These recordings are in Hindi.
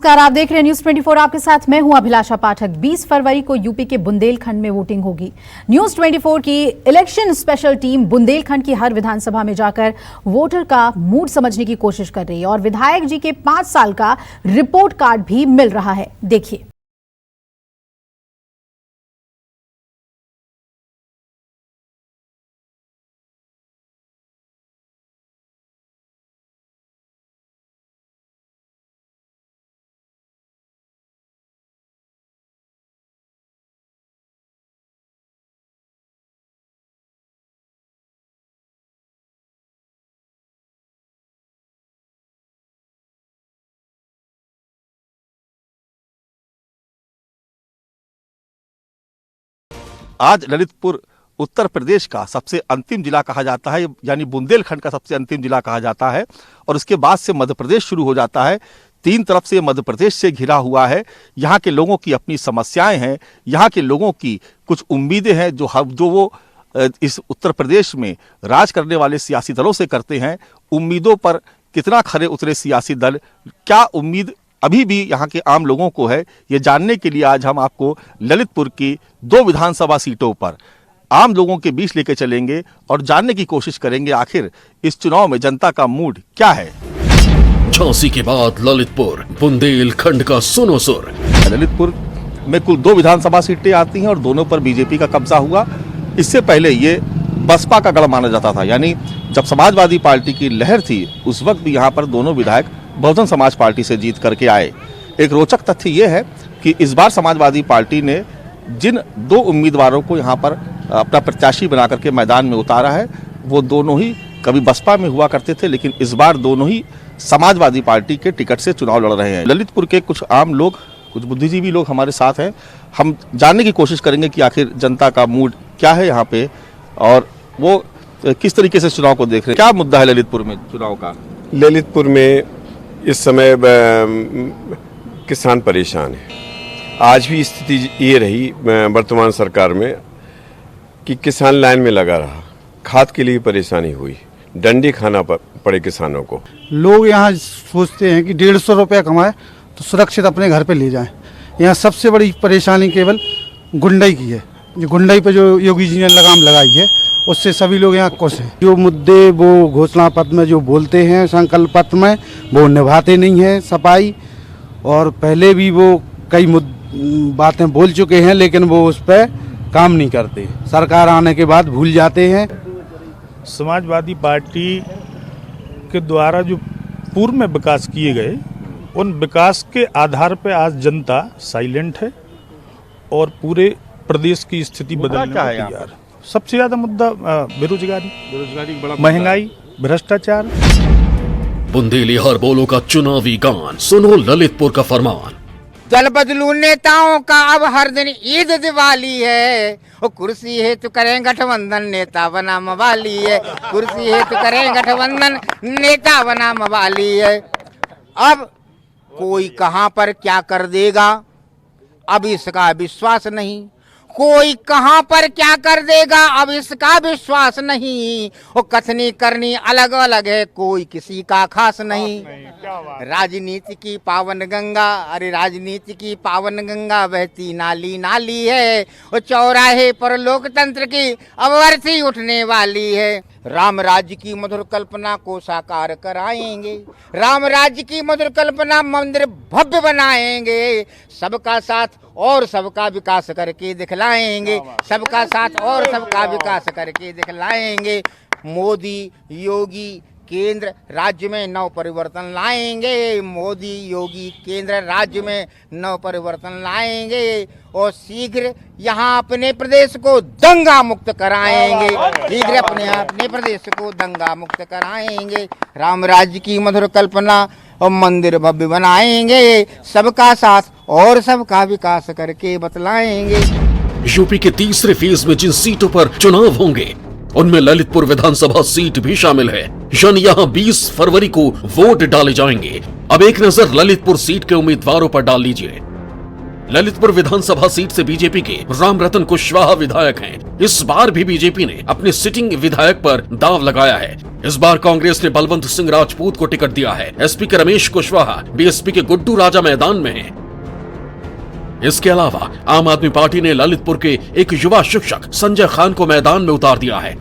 नमस्कार, आप देख रहे हैं न्यूज 24। आपके साथ मैं हूं अभिलाषा पाठक। 20 फरवरी को यूपी के बुंदेलखंड में वोटिंग होगी। न्यूज 24 की इलेक्शन स्पेशल टीम बुंदेलखंड की हर विधानसभा में जाकर वोटर का मूड समझने की कोशिश कर रही है और विधायक जी के 5 साल का रिपोर्ट कार्ड भी मिल रहा है। देखिए। आज ललितपुर उत्तर प्रदेश का सबसे अंतिम जिला कहा जाता है, यानी बुंदेलखंड का सबसे अंतिम जिला कहा जाता है। और उसके बाद से मध्य प्रदेश शुरू हो जाता है। 3 तरफ से मध्य प्रदेश से घिरा हुआ है। यहाँ के लोगों की अपनी समस्याएं हैं, यहाँ के लोगों की कुछ उम्मीदें हैं जो वो इस उत्तर प्रदेश में राज करने वाले सियासी दलों से करते हैं। उम्मीदों पर कितना खरे उतरे सियासी दल, क्या उम्मीद अभी भी यहाँ के आम लोगों को है, ये जानने के लिए आज हम आपको ललितपुर की 2 विधानसभा सीटों पर आम लोगों के बीच लेके चलेंगे और जानने की कोशिश करेंगे आखिर इस चुनाव में जनता का मूड क्या है। झांसी के बाद ललितपुर, बुंदेलखंड का सुनो सुर। ललितपुर में कुल 2 विधानसभा सीटें आती हैं और दोनों पर बीजेपी का कब्जा हुआ। इससे पहले ये बसपा का गढ़ माना जाता था, यानी जब समाजवादी पार्टी की लहर थी उस वक्त भी यहाँ पर दोनों विधायक बहुजन समाज पार्टी से जीत करके आए। एक रोचक तथ्य यह है कि इस बार समाजवादी पार्टी ने जिन 2 उम्मीदवारों को यहाँ पर अपना प्रत्याशी बना करके मैदान में उतारा है, वो दोनों ही कभी बसपा में हुआ करते थे, लेकिन इस बार दोनों ही समाजवादी पार्टी के टिकट से चुनाव लड़ रहे हैं। ललितपुर के कुछ आम लोग, कुछ बुद्धिजीवी लोग हमारे साथ हैं। हम जानने की कोशिश करेंगे कि आखिर जनता का मूड क्या है यहाँ पे और वो किस तरीके से चुनाव को देख रहे हैं। क्या मुद्दा है ललितपुर में चुनाव का? ललितपुर में इस समय किसान परेशान है। आज भी स्थिति ये रही वर्तमान सरकार में कि किसान लाइन में लगा रहा, खाद के लिए परेशानी हुई, डंडे खाना पड़े किसानों को। लोग यहाँ सोचते हैं कि 150 रुपया कमाए तो सुरक्षित अपने घर पे ले जाएं। यहाँ सबसे बड़ी परेशानी केवल गुंडाई की है। जो गुंडाई पे जो योगी जी ने लगाम लगाई है उससे सभी लोग यहाँ खुश हैं। जो मुद्दे वो घोषणा पत्र में जो बोलते हैं, संकल्प पत्र में, वो निभाते नहीं हैं सफाई। और पहले भी वो कई बातें बोल चुके हैं, लेकिन वो उस पर काम नहीं करते। सरकार आने के बाद भूल जाते हैं। समाजवादी पार्टी के द्वारा जो पूर्व में विकास किए गए, उन विकास के आधार पर आज जनता साइलेंट है और पूरे प्रदेश की स्थिति बदलने को तैयार है। सबसे ज्यादा मुद्दा बेरोजगारी, बड़ा महंगाई, भ्रष्टाचार। बुंदेलिहर बोलो का चुनावी गान, सुनो ललितपुर का फरमान। दल बदलू नेताओं का अब हर दिन ईद दिवाली है। वो कुर्सी है तो करें गठबंधन, नेता बना मवाली है। कुर्सी है तो करें गठबंधन, नेता बना मवाली है। अब कोई कहां पर क्या कर देगा, अब इसका विश्वास नहीं। कोई कहां पर क्या कर देगा, अब इसका विश्वास नहीं। वो कथनी करनी अलग अलग है, कोई किसी का खास नहीं। राजनीति की पावन गंगा, अरे राजनीति की पावन गंगा बहती नाली नाली है। वो चौराहे पर लोकतंत्र की अब अर्थी उठने वाली है। राम राज्य की मधुर कल्पना को साकार कराएंगे। राम राज्य की मधुर कल्पना मंदिर भव्य बनाएंगे। सबका साथ और सबका विकास करके दिखलाएंगे। सबका साथ और सबका विकास करके दिखलाएंगे। मोदी योगी केंद्र राज्य में नव परिवर्तन लाएंगे। मोदी योगी केंद्र राज्य में नव परिवर्तन लाएंगे और शीघ्र यहाँ अपने प्रदेश को दंगा मुक्त कराएंगे। शीघ्र अपने प्रदेश को दंगा मुक्त कराएंगे। राम राज्य की मधुर कल्पना और मंदिर भव्य बनाएंगे। सबका साथ और सबका विकास करके बतलाएंगे। यूपी के तीसरे फेज में जिन सीटों पर चुनाव होंगे उनमें ललितपुर विधानसभा सीट भी शामिल है, यानी यहाँ 20 फरवरी को वोट डाले जाएंगे। अब एक नजर ललितपुर सीट के उम्मीदवारों पर डाल लीजिए। ललितपुर विधानसभा सीट से बीजेपी के रामरतन कुशवाहा विधायक हैं। इस बार भी बीजेपी ने अपने सिटिंग विधायक पर दांव लगाया है। इस बार कांग्रेस ने बलवंत सिंह राजपूत को टिकट दिया है। एसपी के रमेश कुशवाहा बीएसपी के गुड्डू राजा मैदान में हैं। इसके अलावा आम आदमी पार्टी ने ललितपुर के एक युवा शिक्षक संजय खान को मैदान में उतार दिया है।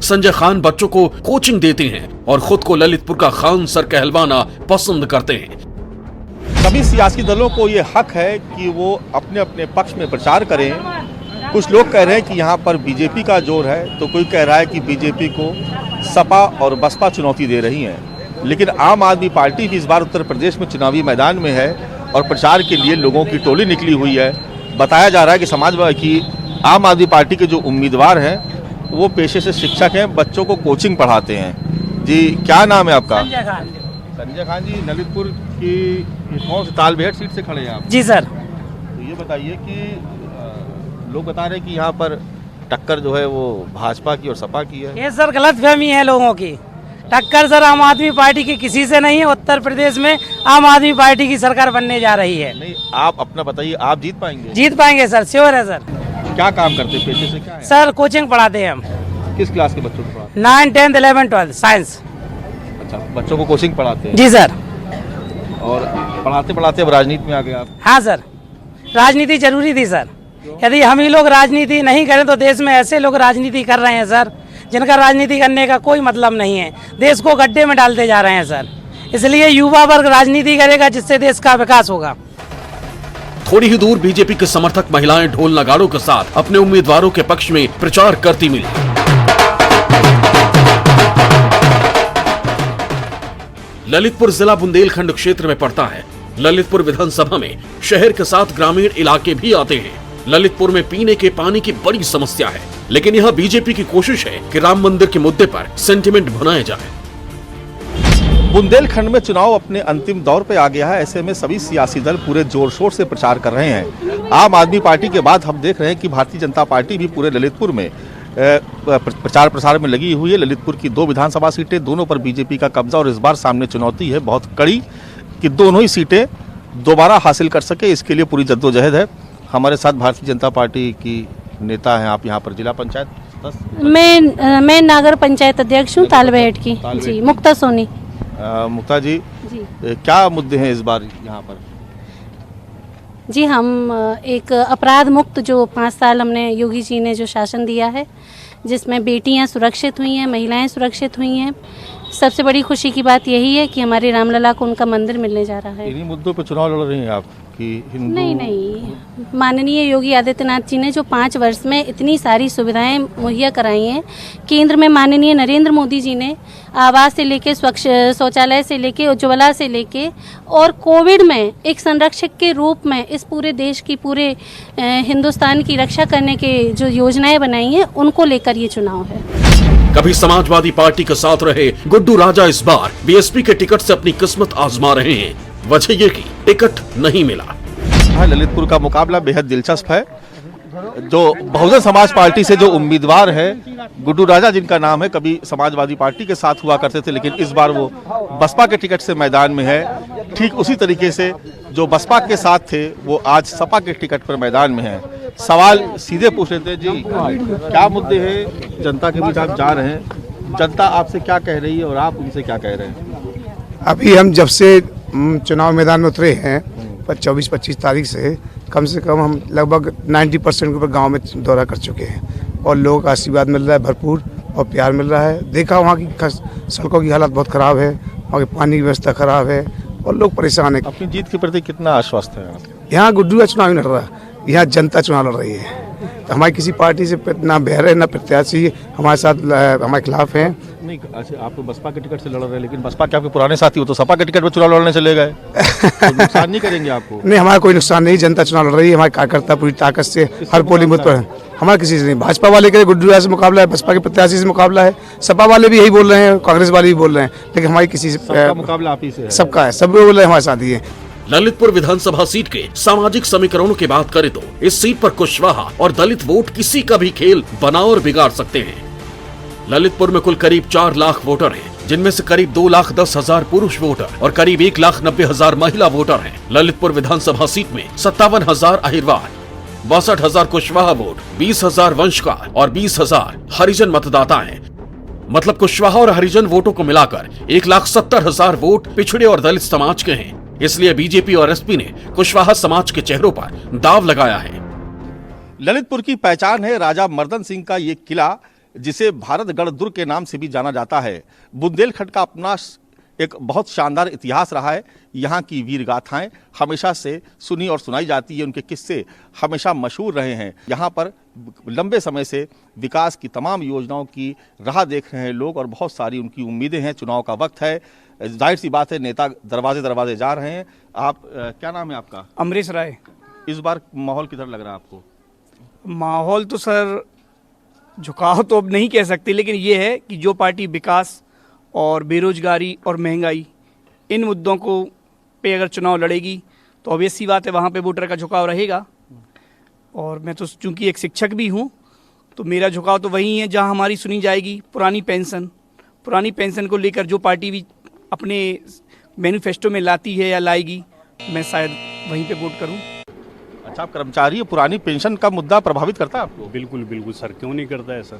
संजय खान बच्चों को कोचिंग देते हैं और खुद को ललितपुर का खान सर कहलवाना पसंद करते हैं। सभी सियासी दलों को ये हक है कि वो अपने अपने पक्ष में प्रचार करें। कुछ लोग कह रहे हैं कि यहाँ पर बीजेपी का जोर है, तो कोई कह रहा है कि बीजेपी को सपा और बसपा चुनौती दे रही हैं। लेकिन आम आदमी पार्टी भी इस बार उत्तर प्रदेश में चुनावी मैदान में है और प्रचार के लिए लोगों की टोली निकली हुई है। बताया जा रहा है कि समाजवादी की आम आदमी पार्टी के जो उम्मीदवार हैं वो पेशे से शिक्षक हैं, बच्चों को कोचिंग पढ़ाते हैं। जी, क्या नाम है आपका? संजय खान जी, ललितपुर की कौन सी तालबेहट सीट से खड़े हैं आप? जी सर। तो ये बताइए कि लोग बता रहे हैं कि यहाँ पर टक्कर जो है वो भाजपा की और सपा की है। ये सर गलतफहमी है लोगों की। टक्कर सर आम आदमी पार्टी की किसी से नहीं है। उत्तर प्रदेश में आम आदमी पार्टी की सरकार बनने जा रही है। नहीं, आप अपना बताइए, आप जीत पाएंगे? जीत पाएंगे सर, श्योर है सर। क्या काम करते हैं, पेशे से क्या है? सर कोचिंग पढ़ाते हैं हम। किस क्लास के बच्चों को पढ़ाते 9, 10, 11, 12 साइंस। हैं? अच्छा, बच्चों को कोचिंग पढ़ाते हैं। जी सर। और पढ़ाते पढ़ाते अब राजनीति में आ गए आप? हाँ सर, राजनीति जरूरी थी सर। यदि हम ही लोग राजनीति नहीं करें तो देश में ऐसे लोग राजनीति कर रहे हैं सर जिनका राजनीति करने का कोई मतलब नहीं है। देश को गड्ढे में डालते जा रहे हैं सर। इसलिए युवा वर्ग राजनीति करेगा जिससे देश का विकास होगा। थोड़ी ही दूर बीजेपी के समर्थक महिलाएं ढोल नगाड़ों के साथ अपने उम्मीदवारों के पक्ष में प्रचार करती मिली। ललितपुर जिला बुंदेलखंड क्षेत्र में पड़ता है। ललितपुर विधानसभा में शहर के साथ ग्रामीण इलाके भी आते हैं। ललितपुर में पीने के पानी की बड़ी समस्या है, लेकिन यहाँ बीजेपी की कोशिश है कि राम मंदिर के मुद्दे पर सेंटिमेंट बनाया जाए। बुंदेलखंड में चुनाव अपने अंतिम दौर पे आ गया है। ऐसे में सभी सियासी दल पूरे जोर शोर से प्रचार कर रहे हैं। आम आदमी पार्टी के बाद हम देख रहे हैं कि भारतीय जनता पार्टी भी पूरे ललितपुर में प्रचार प्रसार में लगी हुई है। ललितपुर की 2 विधानसभा सीटें, दोनों पर बीजेपी का कब्जा और इस बार सामने चुनौती है बहुत कड़ी कि दोनों ही सीटें दोबारा हासिल कर सके। इसके लिए पूरी जद्दोजहद है। हमारे साथ भारतीय जनता पार्टी की नेता हैं आप यहाँ पर। जिला पंचायत मैं नागर पंचायत अध्यक्ष हूँ तालबेहट की। जी, मुक्ता सोनी। मुक्ता जी, क्या मुद्दे हैं इस बार यहाँ पर? जी, हम एक अपराध मुक्त जो 5 साल हमने योगी जी ने जो शासन दिया है, जिसमें बेटियां सुरक्षित हुई हैं, महिलाएं सुरक्षित हुई हैं। सबसे बड़ी खुशी की बात यही है कि हमारे रामलला को उनका मंदिर मिलने जा रहा है। इन्हीं मुद्दों पर चुनाव लड़ रही हैं आप कि हिंदू? नहीं, माननीय योगी आदित्यनाथ जी ने जो 5 वर्ष में इतनी सारी सुविधाएं मुहैया कराई हैं। केंद्र में माननीय नरेंद्र मोदी जी ने आवास से लेके स्वच्छ शौचालय से लेके उज्ज्वला से लेके और कोविड में एक संरक्षक के रूप में इस पूरे देश की पूरे हिंदुस्तान की रक्षा करने के जो योजनाएं बनाई हैं, उनको लेकर ये चुनाव है। कभी समाजवादी पार्टी के साथ रहे गुड्डू राजा इस बार बीएसपी के टिकट से अपनी किस्मत आजमा रहे हैं। वजह ये कि टिकट नहीं मिला। ललितपुर का मुकाबला बेहद दिलचस्प है। जो बहुजन समाज पार्टी से जो उम्मीदवार है गुड्डू राजा, जिनका नाम है, कभी समाजवादी पार्टी के साथ हुआ करते थे, लेकिन इस बार वो बसपा के टिकट से मैदान में है। ठीक उसी तरीके से जो बसपा के साथ थे वो आज सपा के टिकट पर मैदान में है। सवाल सीधे पूछ लेते हैं। जी, क्या मुद्दे हैं जनता के बीच आप जा रहे हैं? जनता आपसे क्या कह रही है और आप उनसे क्या कह रहे हैं? अभी हम जब से चुनाव मैदान में उतरे हैं 24-25 तारीख से कम हम लगभग 90% के ऊपर गाँव में दौरा कर चुके हैं और लोगों का आशीर्वाद मिल रहा है भरपूर और प्यार मिल रहा है। देखा वहाँ की सड़कों की हालत बहुत ख़राब है, वहाँ की पानी की व्यवस्था ख़राब है और लोग परेशान हैं। अपनी जीत के प्रति कितना आश्वस्त है? यहाँ गुड्डू का चुनाव नहीं लड़ रहा, यहाँ जनता चुनाव लड़ रही है। तो हमारी किसी पार्टी से ना बहर है ना प्रत्याशी हमारे साथ हमारे खिलाफ हैं। नहीं, अच्छा, आप तो बसपा के टिकट से लड़ रहे हैं, लेकिन बसपा के आपके पुराने साथी हो तो सपा के टिकट पर चुनाव लड़ने चले गए तो नुकसान नहीं करेंगे आपको? नहीं, हमारा कोई नुकसान नहीं। जनता चुनाव लड़ रही है, हमारे कार्यकर्ता पूरी ताकत से हर पोलिंग बूथ पर। हमारा किसी से नहीं। भाजपा वाले के गुड्डू राजा से मुकाबला है, बसपा के प्रत्याशी से मुकाबला है, सपा वाले भी यही बोल रहे हैं, कांग्रेस वाले भी बोल रहे हैं, लेकिन हमारी किसी से मुकाबला आप ही से है। सबका है, सब बोल रहे हैं हमारे साथ ही है। ललितपुर विधानसभा सीट के सामाजिक समीकरणों की बात करें तो इस सीट पर कुशवाहा और दलित वोट किसी का भी खेल बना और बिगाड़ सकते हैं। ललितपुर में कुल करीब 4 लाख वोटर हैं जिनमें से करीब 2,10,000 पुरुष वोटर और करीब 1,90,000 महिला वोटर हैं। ललितपुर विधानसभा सीट में 57,000 अहिरवार, 62,000 कुशवाहा वोट, 20,000 वंशकार और 20,000 हरिजन मतदाता हैं। मतलब कुशवाहा और हरिजन वोटों को मिलाकर 1,70,000 वोट पिछड़े और दलित समाज के हैं। इसलिए बीजेपी और एसपी ने कुशवाहा समाज के चेहरों पर दाव लगाया है। ललितपुर की पहचान है राजा मर्दन सिंह का ये किला, जिसे भारतगढ़ दुर्ग के नाम से भी जाना जाता है। बुंदेलखंड का अपना एक बहुत शानदार इतिहास रहा है। यहाँ की वीर गाथाएं हमेशा से सुनी और सुनाई जाती है, उनके किस्से हमेशा मशहूर रहे हैं। यहाँ पर लंबे समय से विकास की तमाम योजनाओं की राह देख रहे हैं लोग और बहुत सारी उनकी उम्मीदें हैं। चुनाव का वक्त है, जाहिर सी बात है नेता दरवाजे दरवाजे जा रहे हैं। आप क्या नाम है आपका? अमरीश राय। इस बार माहौल किधर लग रहा है आपको? माहौल तो सर झुकाव तो अब नहीं कह सकते, लेकिन ये है कि जो पार्टी विकास और बेरोजगारी और महंगाई इन मुद्दों को पे अगर चुनाव लड़ेगी तो ऑब्वियस सी बात है वहाँ पे वोटर का झुकाव रहेगा। और मैं तो चूंकि एक शिक्षक भी हूँ तो मेरा झुकाव तो वही है जहाँ हमारी सुनी जाएगी पुरानी पेंशन को लेकर जो पार्टी भी अपने मैनिफेस्टो में लाती है या लाएगी, मैं शायद वहीं पे वोट करूँ। अच्छा, आप कर्मचारी, पुरानी पेंशन का मुद्दा प्रभावित करता है आपको? बिल्कुल बिल्कुल सर, क्यों नहीं करता है सर।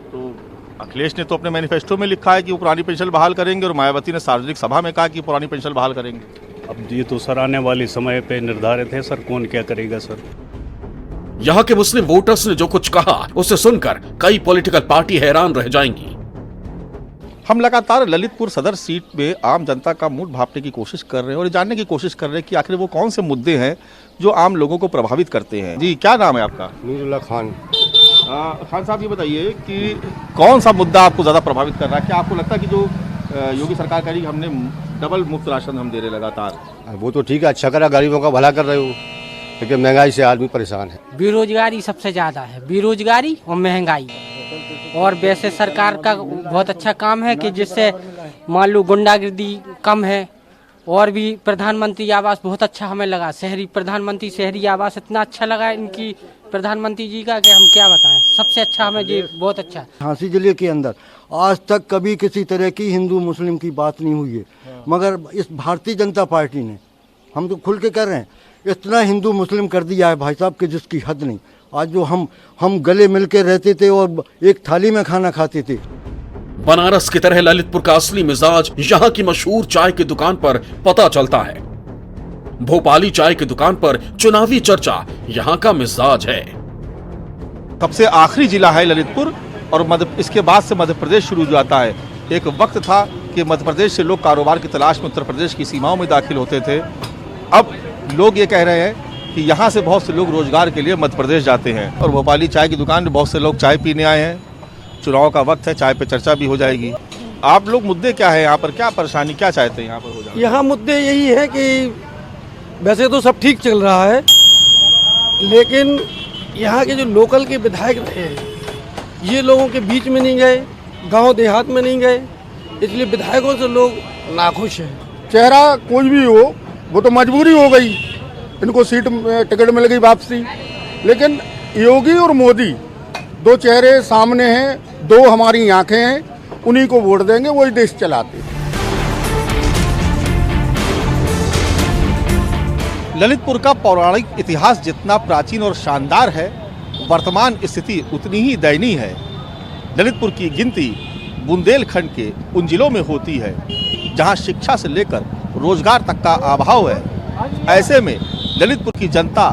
तो अखिलेश ने तो अपने मैनिफेस्टो में लिखा है कि वो पुरानी पेंशन बहाल करेंगे और मायावती ने सार्वजनिक सभा में कहा कि पुरानी पेंशन बहाल करेंगे। अब ये तो सर आने वाले समय पे निर्धारित है सर, कौन क्या करेगा सर। यहाँ के मुस्लिम वोटर्स ने जो कुछ कहा उसे सुनकर कई पॉलिटिकल पार्टी हैरान रह जाएंगी। हम लगातार ललितपुर सदर सीट में आम जनता का मूड भांपने की कोशिश कर रहे हैं और जानने की कोशिश कर रहे हैं कि आखिर वो कौन से मुद्दे हैं जो आम लोगों को प्रभावित करते हैं। जी, क्या नाम है आपका? मीरुल्लाह खान। खान साहब, ये बताइए कि कौन सा मुद्दा आपको ज़्यादा प्रभावित कर रहा है? क्या आपको लगता है कि जो योगी सरकार कह रही है हमने डबल मुफ्त राशन हम दे रहे लगातार, वो तो ठीक है, अच्छा करा, गरीबों का भला कर रहे हो, लेकिन महंगाई से आदमी परेशान है। बेरोजगारी सबसे ज़्यादा है, बेरोजगारी और महंगाई। और वैसे सरकार का बहुत अच्छा काम है कि जिससे मान लो गुंडागर्दी कम है। और भी प्रधानमंत्री आवास बहुत अच्छा हमें लगा, प्रधानमंत्री शहरी आवास इतना अच्छा लगा इनकी प्रधानमंत्री जी का कि हम क्या बताएं, सबसे अच्छा हमें जी बहुत अच्छा। झांसी जिले के अंदर आज तक कभी किसी तरह की हिंदू मुस्लिम की बात नहीं हुई है, मगर इस भारतीय जनता पार्टी ने, हम तो खुल के कह रहे हैं, इतना हिंदू मुस्लिम कर दिया है भाई साहब कि जिसकी हद नहीं। आज जो हम गले मिल के रहते थे और एक थाली में खाना खाते थे। बनारस की तरह ललितपुर का असली मिजाज यहाँ की मशहूर चाय की दुकान पर पता चलता है। भोपाली चाय की दुकान पर चुनावी चर्चा यहाँ का मिजाज है। सबसे आखिरी जिला है ललितपुर और इसके बाद से मध्य प्रदेश शुरू हो जाता है। एक वक्त था कि मध्य प्रदेश से लोग कारोबार की तलाश में उत्तर प्रदेश की सीमाओं में दाखिल होते थे। अब लोग ये कह रहे हैं कि यहाँ से बहुत से लोग रोजगार के लिए मध्य प्रदेश जाते हैं और भोपाली चाय की दुकान में बहुत से लोग चाय पीने आए हैं। चुनाव का वक्त है, चाय पे चर्चा भी हो जाएगी। आप लोग मुद्दे क्या है यहाँ पर, क्या परेशानी, क्या चाहते हैं यहाँ पर हो जाए? यहाँ मुद्दे यही है कि वैसे तो सब ठीक चल रहा है, लेकिन यहाँ के जो लोकल के विधायक रहे हैं ये लोगों के बीच में नहीं गए, गांव देहात में नहीं गए, इसलिए विधायकों से लोग नाखुश हैं। चेहरा कुछ भी हो, वो तो मजबूरी हो गई, इनको सीट टिकट मिल गई वापसी। लेकिन योगी और मोदी दो चेहरे सामने हैं, दो हमारी आंखें हैं, उन्हीं को वोट देंगे, वही देश चलाते। ललितपुर का पौराणिक इतिहास जितना प्राचीन और शानदार है, वर्तमान स्थिति उतनी ही दयनीय है। ललितपुर की गिनती बुंदेलखंड के उन जिलों में होती है जहां शिक्षा से लेकर रोजगार तक का अभाव है। ऐसे में ललितपुर की जनता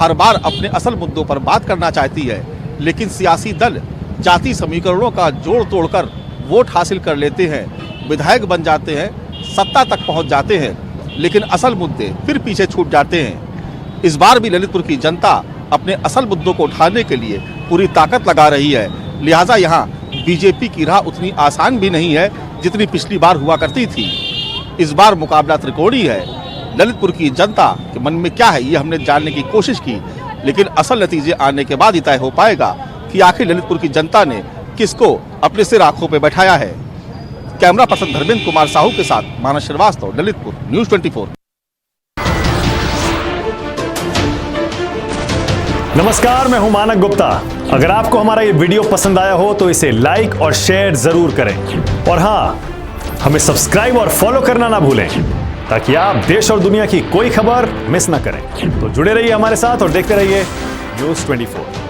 हर बार अपने असल मुद्दों पर बात करना चाहती है, लेकिन सियासी दल जाति समीकरणों का जोड़ तोड़कर वोट हासिल कर लेते हैं, विधायक बन जाते हैं, सत्ता तक पहुंच जाते हैं, लेकिन असल मुद्दे फिर पीछे छूट जाते हैं। इस बार भी ललितपुर की जनता अपने असल मुद्दों को उठाने के लिए पूरी ताकत लगा रही है। लिहाजा यहाँ बीजेपी की राह उतनी आसान भी नहीं है जितनी पिछली बार हुआ करती थी। इस बार मुकाबला त्रिकोणीय है। ललितपुर की जनता के मन में क्या है ये हमने जानने की कोशिश की, लेकिन असल नतीजे आने के बाद ही तय हो पाएगा कि आखिर ललितपुर की जनता ने किसको अपने सिर आंखों पे बैठाया है। कैमरा पर्सन धर्मेंद्र कुमार साहू के साथ मानस श्रीवास्तव, ललितपुर, न्यूज़ 24। नमस्कार, मैं हूं मानक गुप्ता। अगर आपको हमारा ये वीडियो पसंद आया हो तो इसे लाइक और शेयर जरूर करें और हाँ, हमें सब्सक्राइब और फॉलो करना ना भूलें ताकि आप देश और दुनिया की कोई खबर मिस ना करें। तो जुड़े रहिए हमारे साथ और देखते रहिए न्यूज़ 24।